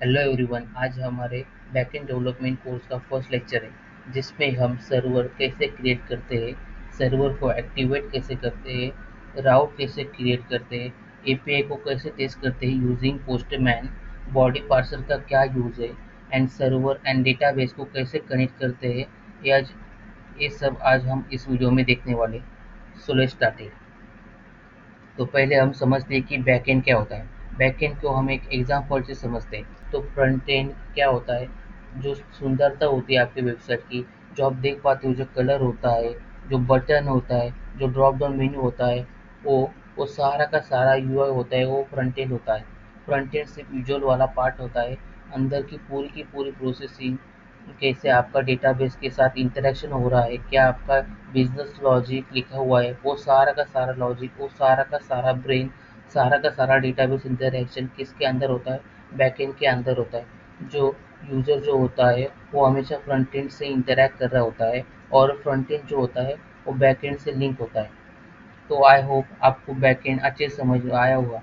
Hello everyone, आज हमारे backend development course का फर्स्ट लेक्चर है जिसमें हम सर्वर कैसे क्रिएट करते हैं, सर्वर को एक्टिवेट कैसे करते हैं, राउट कैसे क्रिएट करते हैं, एपीआई को कैसे टेस्ट करते हैं यूजिंग पोस्टमैन, बॉडी पार्सर का क्या यूज़ है एंड सर्वर एंड डेटाबेस को कैसे कनेक्ट करते हैं। ये सब आज हम इस वीडियो में देखने वाले। So let's start. तो पहले हम समझते हैं कि बैकएंड क्या होता है। बैकएंड को हम एक एग्जांपल से समझते हैं। तो फ्रंट एंड क्या होता है? जो सुंदरता होती है आपकी वेबसाइट की, जो आप देख पाते हो, जो कलर होता है, जो बटन होता है, जो ड्रॉप डाउन मेन्यू होता है, वो सारा का सारा यूआई होता है, वो फ्रंट एंड होता है। फ्रंट एंड सिर्फ विजुअल वाला पार्ट होता है। अंदर की पूरी प्रोसेसिंग, कैसे आपका डेटाबेस के साथ इंटरेक्शन हो रहा है, क्या आपका बिजनेस लॉजिक लिखा हुआ है, वो सारा का सारा लॉजिक, वो सारा का सारा ब्रेन, सारा का सारा डेटाबेस इंटरेक्शन किसके अंदर होता है? बैकएंड के अंदर होता है। जो यूज़र जो होता है वो हमेशा फ्रंट एंड से इंटरैक्ट कर रहा होता है, और फ्रंट एंड जो होता है वो बैक एंड से लिंक होता है। तो आई होप आपको बैक एंड अच्छे से समझ में आया होगा।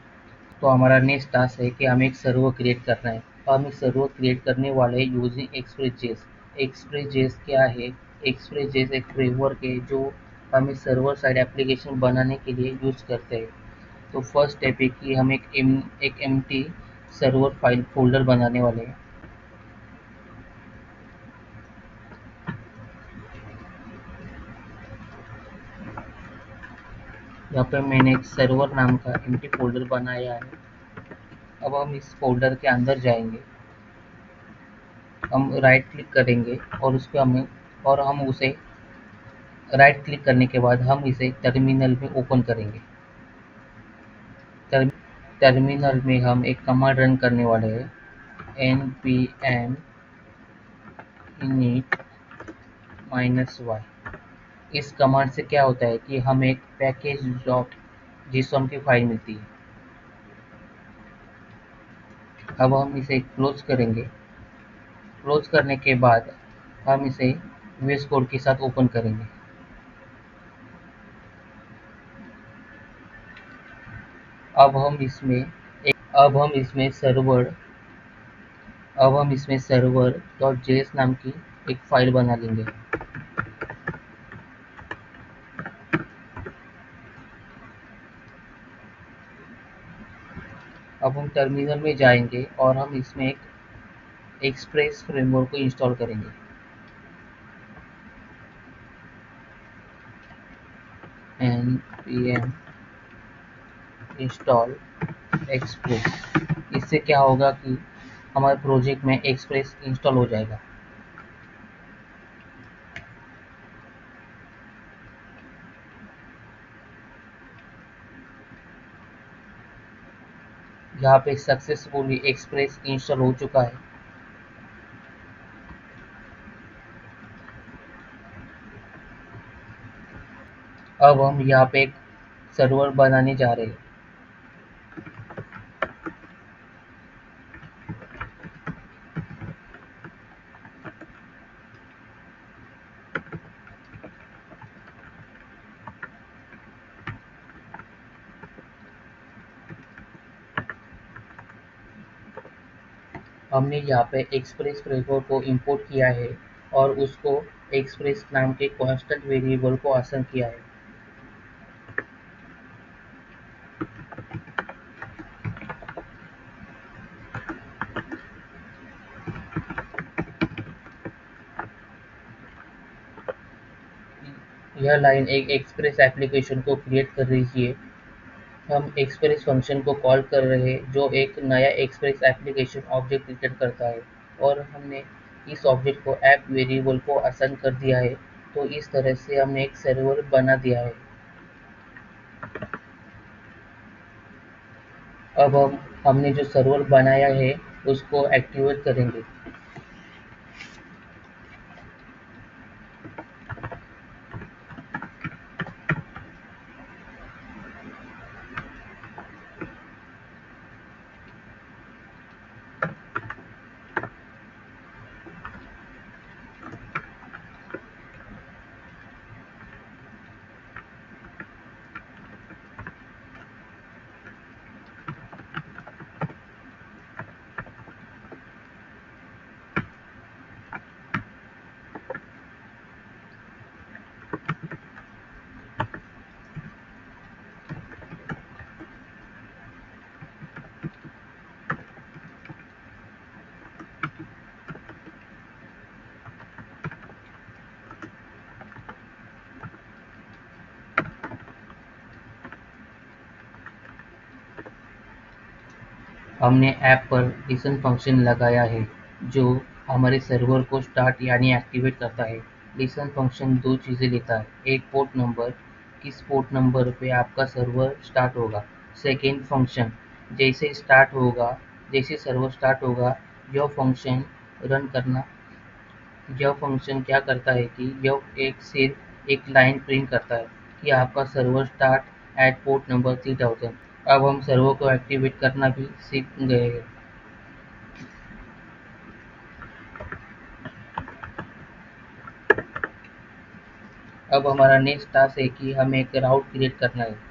तो हमारा नेक्स्ट टास्क है कि हमें एक सर्वर क्रिएट करना है। तो हम एक सर्वर क्रिएट करने वाले हैं यूजिंग एक्सप्रेस। एक्सप्रेस क्या है? एक्सप्रेस एक फ्रेमवर्क है जो हम इस सर्वर साइड एप्लीकेशन बनाने के लिए यूज़ करते हैं। तो फर्स्ट स्टेप है कि हम एक एम्प्टी सर्वर फाइल फोल्डर बनाने वाले हैं। यहाँ पे मैंने एक सर्वर नाम का एम्प्टी फोल्डर बनाया है। अब हम इस फोल्डर के अंदर जाएंगे, हम राइट क्लिक करेंगे और उस पर हम उसे राइट क्लिक करने के बाद हम इसे टर्मिनल में ओपन करेंगे। टर्मिनल में हम एक कमांड रन करने वाले हैं, npm init -y। इस कमांड से क्या होता है कि हमें एक पैकेज डॉट जीसॉम की फाइल मिलती है। अब हम इसे क्लोज करेंगे। क्लोज करने के बाद हम इसे VS कोड के साथ ओपन करेंगे। अब हम इसमें अब हम इसमें सर्वर डॉट जेएस नाम की एक फाइल बना लेंगे। अब हम टर्मिनल में जाएंगे और हम इसमें एक एक्सप्रेस फ्रेमवर्क को इंस्टॉल करेंगे। npm install express. इससे क्या होगा कि हमारे प्रोजेक्ट में एक्सप्रेस इंस्टॉल हो जाएगा। यहाँ पे सक्सेसफुली एक्सप्रेस इंस्टॉल हो चुका है। अब हम यहाँ पे एक सर्वर बनाने जा रहे हैं। हमने यहाँ पे एक्सप्रेस फ्रेमवर्क को इंपोर्ट किया है और उसको एक्सप्रेस नाम के कांस्टेंट वेरिएबल को असाइन किया है। यह लाइन एक एक्सप्रेस एप्लीकेशन को क्रिएट कर रही है। हम एक्सप्रेस फंक्शन को कॉल कर रहे हैं जो एक नया एक्सप्रेस एप्लीकेशन ऑब्जेक्ट क्रिएट करता है, और हमने इस ऑब्जेक्ट को ऐप वेरिएबल को असाइन कर दिया है। तो इस तरह से हमने एक सर्वर बना दिया है। अब हमने जो सर्वर बनाया है उसको एक्टिवेट करेंगे। हमने ऐप पर लिसन फंक्शन लगाया है जो हमारे सर्वर को स्टार्ट यानी एक्टिवेट करता है। लिसन फंक्शन दो चीज़ें लेता है, एक पोर्ट नंबर, किस पोर्ट नंबर पे आपका सर्वर स्टार्ट होगा। सेकेंड फंक्शन, जैसे स्टार्ट होगा जैसे सर्वर स्टार्ट होगा यह फंक्शन रन करना। यह फंक्शन क्या करता है कि यह एक सिर्फ एक लाइन प्रिंट करता है कि आपका server start at port number 3000। अब हम सर्वर को एक्टिवेट करना भी सीख गए हैं। अब हमारा नेक्स्ट टास्क है कि हमें एक राउट क्रिएट करना है।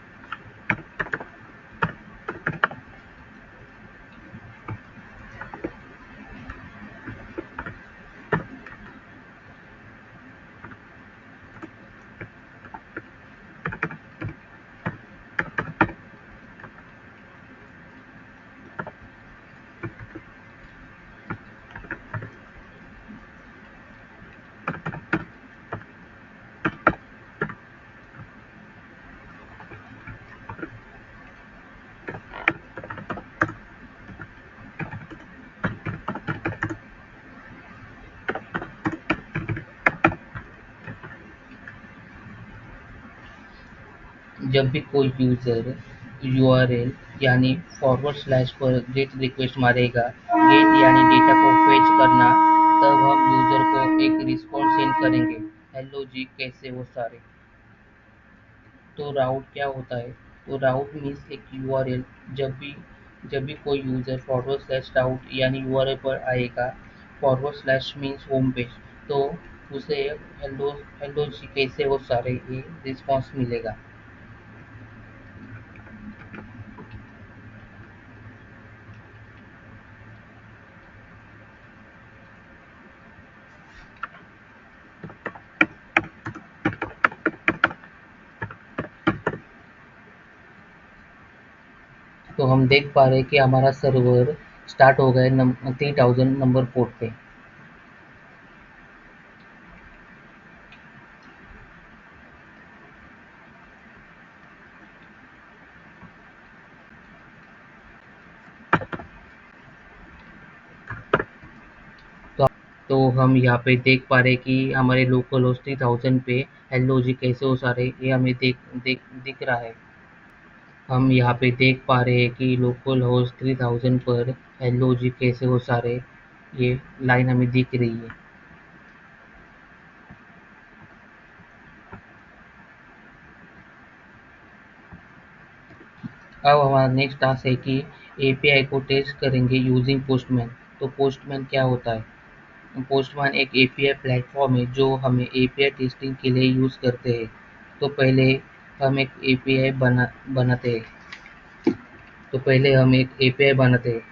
जब भी कोई यूज़र यूआरएल यानी फॉरवर्ड स्लैश पर गेट रिक्वेस्ट मारेगा, गेट यानी डेटा को फेच करना, तब हम यूज़र को एक रिस्पॉन्स सेंड करेंगे, हेलो जी कैसे हो सारे। तो राउट क्या होता है? तो राउट मीन्स एक यूआरएल। जब भी कोई यूज़र फॉरवर्ड स्लैश राउट यानी यूआरएल पर आएगा, forward slash means home page, तो उसे हेलो हेलो जी कैसे हो सारे ये रिस्पॉन्स मिलेगा। तो हम देख पा रहे हैं कि हमारा सर्वर स्टार्ट हो गया 3000 नंबर पोर्ट पे। तो हम यहाँ पे देख पा रहे हैं कि हमारे लोकल होस्ट 3000 पे हेलो जी कैसे हो सारे ये हमें देख देख दिख रहा है। हम यहाँ पे देख पा रहे हैं कि लोकल होस्ट 3000 पर हेलो जी कैसे हो सारे ये लाइन हमें दिख रही है। अब हमारा नेक्स्ट टास्क है कि एपीआई को टेस्ट करेंगे यूजिंग पोस्टमैन। तो पोस्टमैन क्या होता है? पोस्टमैन एक एपीआई प्लेटफॉर्म है जो हमें एपीआई टेस्टिंग के लिए यूज़ करते हैं। तो पहले हम एक एपीआई बनाते हैं। तो पहले हम एक एपीआई बनाते हैं।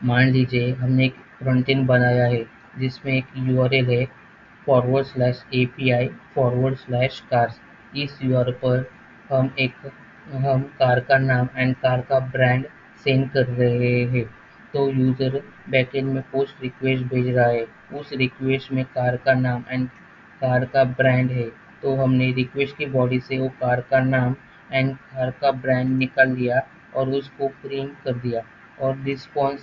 मान लीजिए हमने एक फ्रंट एंड बनाया है जिसमें एक यूआरएल है /API/cars। इस यूआरएल पर हम एक हम कार का नाम एंड कार का ब्रांड सेंड कर रहे हैं। तो यूजर बैकएंड में पोस्ट रिक्वेस्ट भेज रहा है। उस रिक्वेस्ट में कार का नाम एंड कार का ब्रांड है। तो हमने रिक्वेस्ट की बॉडी से वो कार का नाम एंड कार का ब्रांड निकाल लिया और उसको प्रिंट कर दिया और रिस्पॉन्स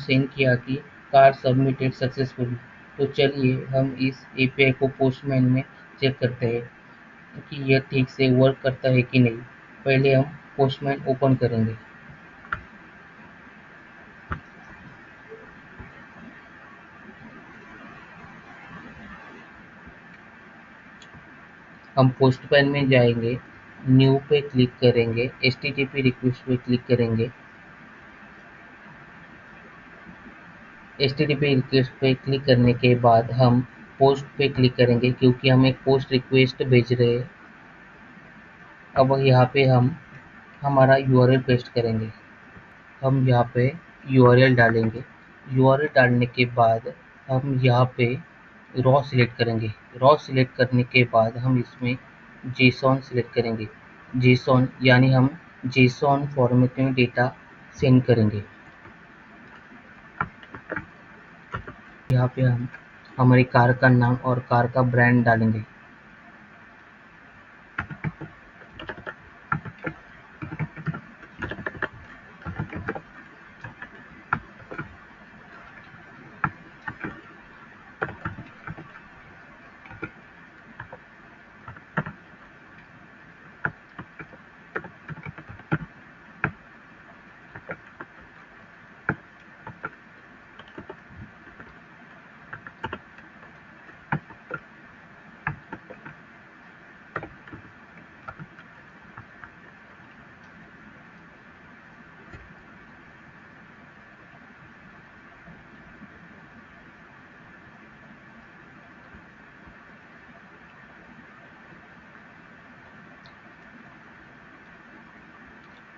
सेंड किया कि कार सबमिटेड सक्सेसफुली। तो चलिए हम इस एपीआई को पोस्टमैन में चेक करते हैं कि यह ठीक से वर्क करता है कि नहीं। पहले हम पोस्टमैन ओपन करेंगे। हम पोस्टमैन में जाएंगे, न्यू पे क्लिक करेंगे, एचटीटीपी रिक्वेस्ट पे क्लिक करेंगे। एचटीटीपी रिक्वेस्ट पे क्लिक करने के बाद हम पोस्ट पे क्लिक करेंगे क्योंकि हम एक पोस्ट रिक्वेस्ट भेज रहे हैं। अब यहाँ पे हम हमारा यूआरएल पेस्ट करेंगे। हम यहाँ पे यूआरएल डालेंगे। यूआरएल डालने के बाद हम यहाँ पे रॉ सिलेक्ट करेंगे। रॉ सिलेक्ट करने के बाद हम इसमें जेसॉन सिलेक्ट करेंगे। जेसॉन यानी हम जेसॉन फॉर्मेट में डेटा सेंड करेंगे। यहाँ पे हम हमारी कार का नाम और कार का ब्रांड डालेंगे।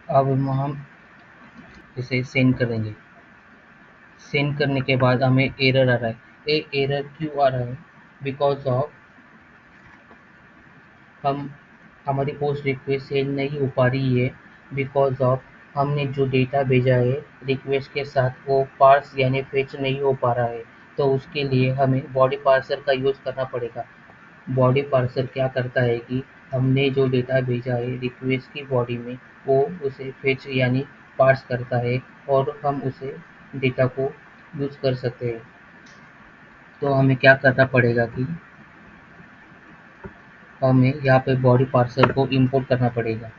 अब हम इसे सेंड करेंगे। सेंड करने के बाद हमें एरर आ रहा है। ये एरर क्यों आ रहा है? बिकॉज ऑफ हम हमारी पोस्ट रिक्वेस्ट सेंड नहीं हो पा रही है। बिकॉज ऑफ हमने जो डेटा भेजा है रिक्वेस्ट के साथ वो पार्स यानी फेच नहीं हो पा रहा है। तो उसके लिए हमें बॉडी पार्सर का यूज़ करना पड़ेगा। बॉडी पार्सर क्या करता है कि हमने जो डेटा भेजा है रिक्वेस्ट की बॉडी में वो उसे फेच यानी पार्स करता है और हम उसे डेटा को यूज़ कर सकते हैं। तो हमें क्या करना पड़ेगा कि हमें यहाँ पे बॉडी पार्सर को इंपोर्ट करना पड़ेगा।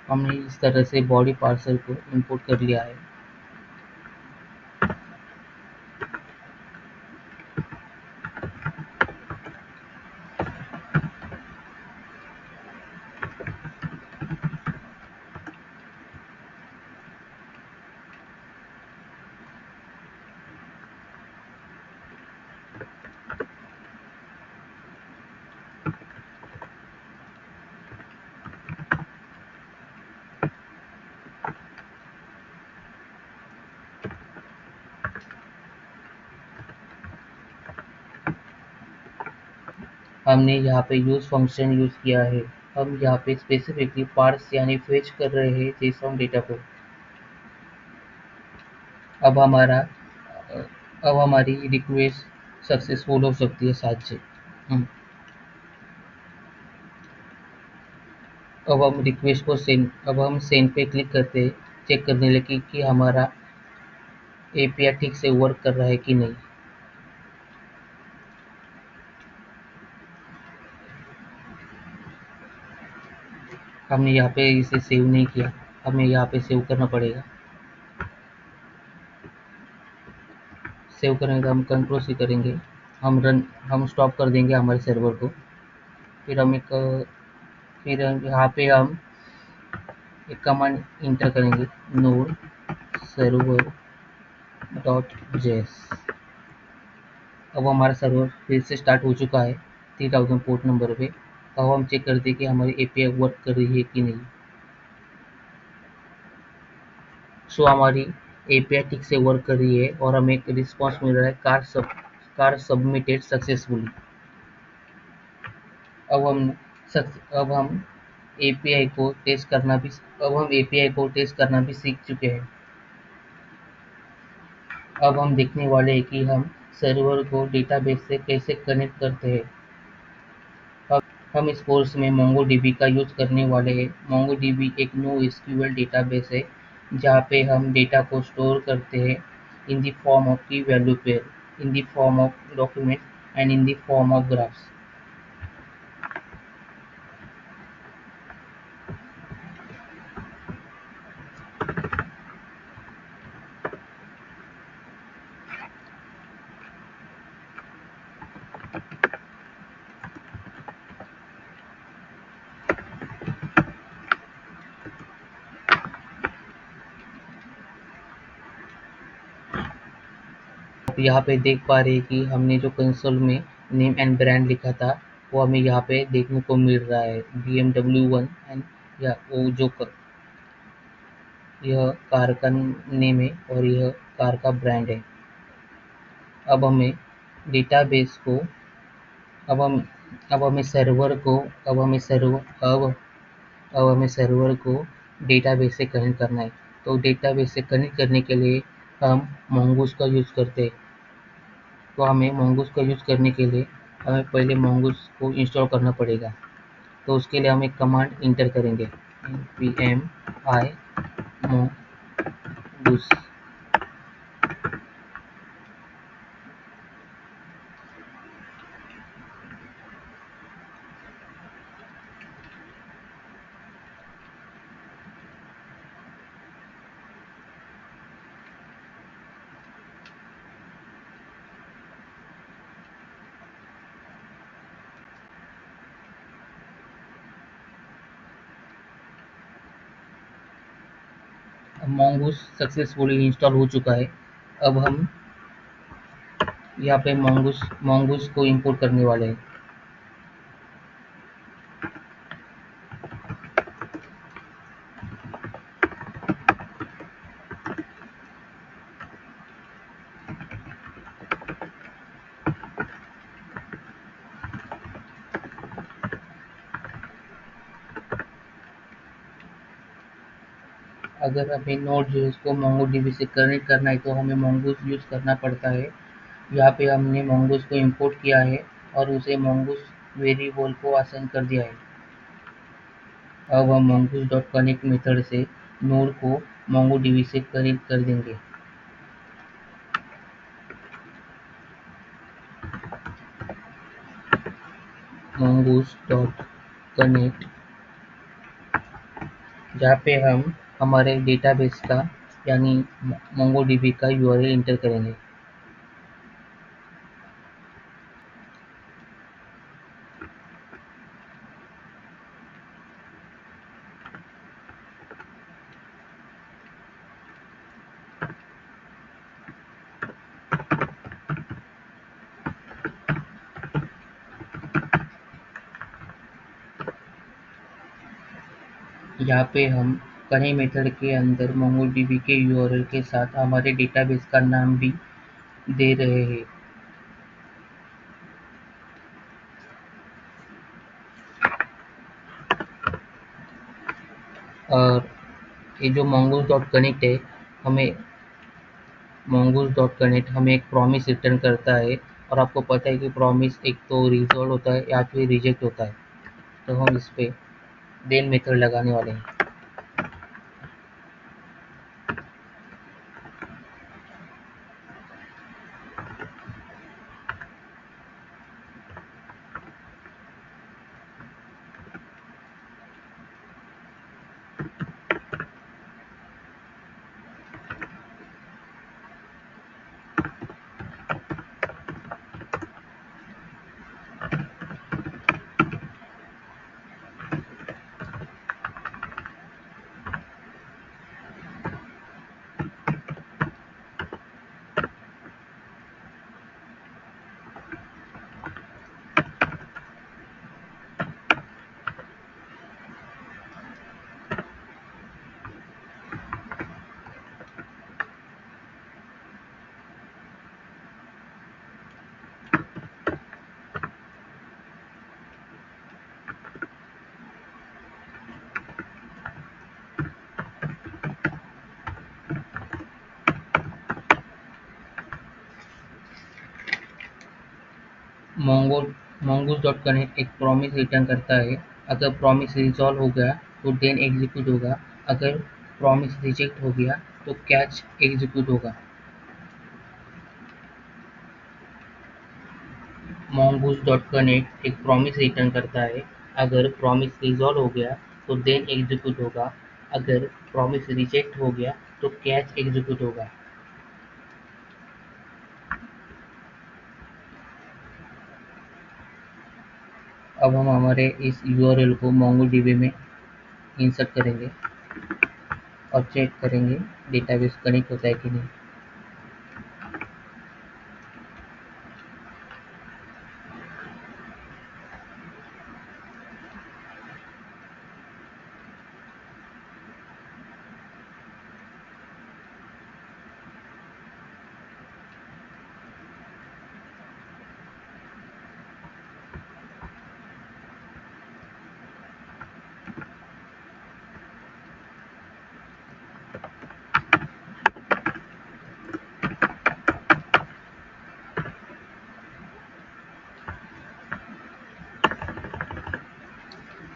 हमने इस तरह से बॉडी पार्सर को इंपोर्ट कर लिया है। हमने यहाँ पे यूज़ फंक्शन यूज़ किया है। हम यहाँ पे स्पेसिफिकली पार्स यानी फेच कर रहे हैं जेसॉन डेटा को। अब हमारा अब हमारी रिक्वेस्ट सक्सेसफुल हो सकती है साथ से। हम्म, अब हम सेंड पे क्लिक करते हैं चेक करने लगे कि हमारा एपीआई ठीक से वर्क कर रहा है कि नहीं। हमने यहाँ पे इसे सेव नहीं किया, हमें यहाँ पे सेव करना पड़ेगा। सेव करने का हम कंट्रोल सी करेंगे। हम स्टॉप कर देंगे हमारे सर्वर को। फिर हम एक फिर यहाँ पे हम एक कमांड इंटर करेंगे, node server डॉट जेएस। अब हमारा सर्वर फिर से स्टार्ट हो चुका है 3000 पोर्ट नंबर पे। अब हम चेक करते हैं कि हमारी एपीआई वर्क कर रही है कि नहीं। सो हमारी एपीआई ठीक से वर्क कर रही है और हमें एक रिस्पॉन्स मिल रहा है, कार सबमिटेड सक्सेसफुली। अब हम अब हम एपीआई को टेस्ट करना भी सीख चुके हैं। अब हम देखने वाले हैं कि हम सर्वर को डेटाबेस से कैसे कनेक्ट करते हैं। हम इस कोर्स में मोंगोडीबी का यूज़ करने वाले हैं। मोंगोडीबी एक NoSQL डेटाबेस है जहाँ पे हम डेटा को स्टोर करते हैं इन द फॉर्म ऑफ की value pair, in the form of document and in the form of graphs. आप यहाँ पे देख पा रहे हैं कि हमने जो कंसोल में नेम एंड ब्रांड लिखा था वो हमें यहाँ पे देखने को मिल रहा है, BMW 1। एंड या वो जो यह कार का नेम है और यह कार का ब्रांड है। अब हमें डेटाबेस को अब हम अब हमें सर्वर को अब हमें सर्वर अब अब हमें सर्वर को डेटाबेस से कनेक्ट करना है। तो डेटाबेस से कनेक्ट करने के लिए हम mongoose का यूज़ करते हैं। तो हमें mongoose का यूज़ करने के लिए हमें पहले mongoose को इंस्टॉल करना पड़ेगा। तो उसके लिए हम एक कमांड इंटर करेंगे, npm i mongoose। mongoose successfully install हो चुका है। अब हम यहाँ पे mongoose को इंपोर्ट करने वाले हैं। अगर हमें नोड जो है उसको MongoDB से कनेक्ट करना है तो हमें mongoose यूज़ करना पड़ता है। यहाँ पे हमने mongoose को इंपोर्ट किया है और उसे mongoose वेरिएबल को असाइन कर दिया है। अब हम mongoose.connect मेथड से नोड को MongoDB से कनेक्ट कर देंगे। mongoose.connect, जहाँ पे हम हमारे डेटाबेस का यानी MongoDB का URL इंटर करेंगे। यहाँ पे हम कनेक्ट मेथड के अंदर MongoDB के URL के साथ हमारे डेटाबेस का नाम भी दे रहे हैं। और ये जो mongoose.connect है हमें mongoose.connect हमें एक प्रॉमिस रिटर्न करता है। और आपको पता है कि प्रॉमिस एक तो रिजॉल्व होता है या फिर रिजेक्ट होता है। तो हम इस पे देन मेथड लगाने वाले हैं। मोंगो mongoose डॉट कनेक्ट एक प्रॉमिस रिटर्न करता है। अगर प्रॉमिस रिजॉल्व हो गया तो देन एग्जीक्यूट होगा। अगर प्रॉमिस रिजेक्ट हो गया तो कैच एग्जीक्यूट होगा। mongoose डॉट कनेक्ट एक प्रॉमिस रिटर्न करता है। अगर प्रॉमिस रिजॉल्व हो गया तो देन एग्जीक्यूट होगा। अगर प्रॉमिस रिजेक्ट हो गया तो कैच एग्जीक्यूट होगा। अब हम हमारे इस यूआरएल को मोंगोडीबी में इंसर्ट करेंगे और चेक करेंगे डेटाबेस कनेक्ट होता है कि नहीं।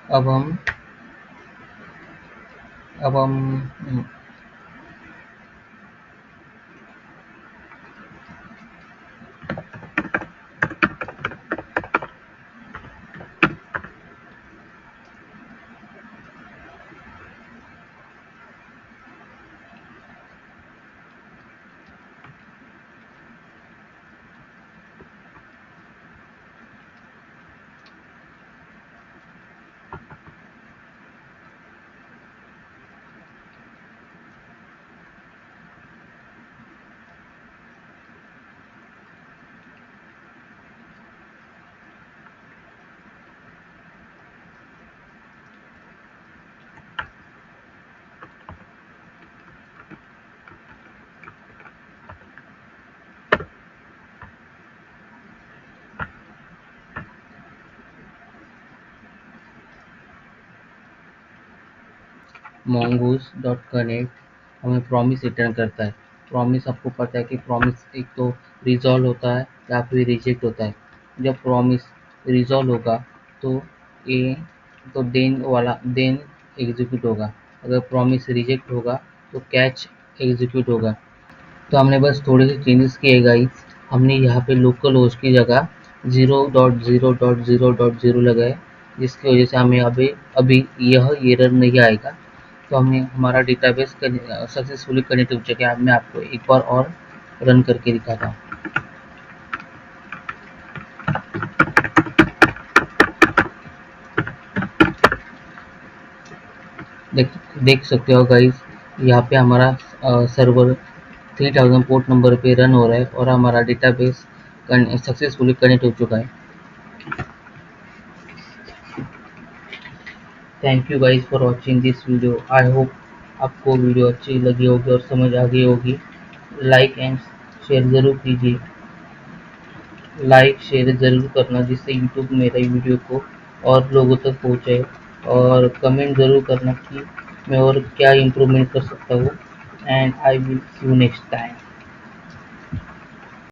अब हम अब हम mongoose डॉट कनेक्ट हमें प्रॉमिस रिटर्न करता है। प्रॉमिस आपको पता है कि प्रॉमिस एक तो रिजॉल्व होता है या फिर रिजेक्ट होता है। जब प्रॉमिस रिजॉल्व होगा तो ये तो देन एग्जीक्यूट होगा। अगर प्रॉमिस रिजेक्ट होगा तो कैच एग्जीक्यूट होगा। तो हमने बस थोड़े से चेंजेस किए गाइस। हमने यहाँ पे लोकल होस्ट की जगह 0.0.0.0 लगाए, जिसकी वजह से हमें अभी अभी यह एरर नहीं आएगा। तो हमें हमारा डेटाबेस सक्सेसफुली कनेक्ट हो चुका है। मैं आपको एक बार और रन करके दिखाता हूँ। देख देख सकते हो गाइस, यहाँ पे हमारा सर्वर 3000 पोर्ट नंबर पे रन हो रहा है और हमारा डेटाबेस सक्सेसफुली कनेक्ट हो चुका है। Thank you guys for watching this video. I hope आपको वीडियो अच्छी लगी होगी और समझ आ गई होगी। लाइक एंड शेयर ज़रूर कीजिए। लाइक शेयर ज़रूर करना, जिससे यूट्यूब मेरे वीडियो को और लोगों तक पहुँचे। और कमेंट ज़रूर करना कि मैं और क्या इम्प्रूवमेंट कर सकता हूँ। And I will see you next time.